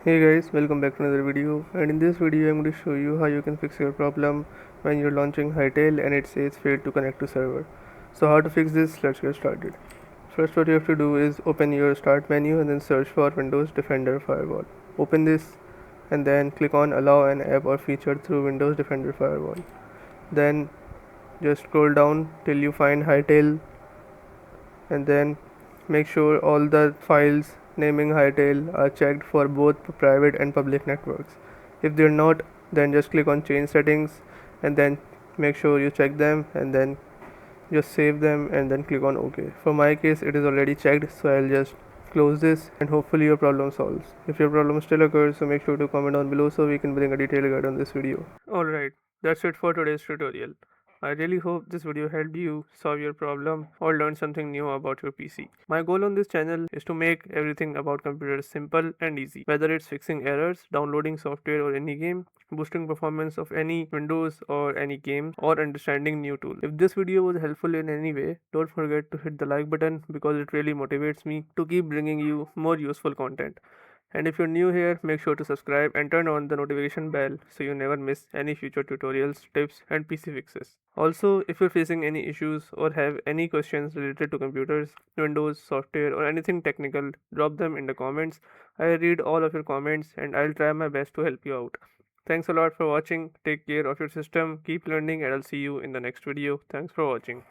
Hey guys, welcome back to another video, and in this video I'm going to show you how you can fix your problem when you're launching Hytale and it says failed to connect to server. So how to fix this? Let's get started. First what you have to do is open your start menu and then search for Windows Defender Firewall. Open this and then click on allow an app or feature through Windows Defender Firewall. Then just scroll down till you find Hytale and then make sure all the files naming Hytale are checked for both private and public networks. If they're not, then just click on change settings and then make sure you check them and then just save them and then click on OK. For my case, it is already checked, so I'll just close this and hopefully your problem solves. If your problem still occurs, so make sure to comment down below so we can bring a detailed guide on this video. Alright, that's it for today's tutorial. I really hope this video helped you solve your problem or learn something new about your PC. My goal on this channel is to make everything about computers simple and easy, whether it's fixing errors, downloading software or any game, boosting performance of any Windows or any game, or understanding new tools. If this video was helpful in any way, don't forget to hit the like button because it really motivates me to keep bringing you more useful content. And if you're new here, make sure to subscribe and turn on the notification bell so you never miss any future tutorials, tips, and PC fixes. Also, if you're facing any issues or have any questions related to computers, Windows, software, or anything technical, drop them in the comments. I read all of your comments and I'll try my best to help you out. Thanks a lot for watching. Take care of your system, keep learning, and I'll see you in the next video. Thanks for watching.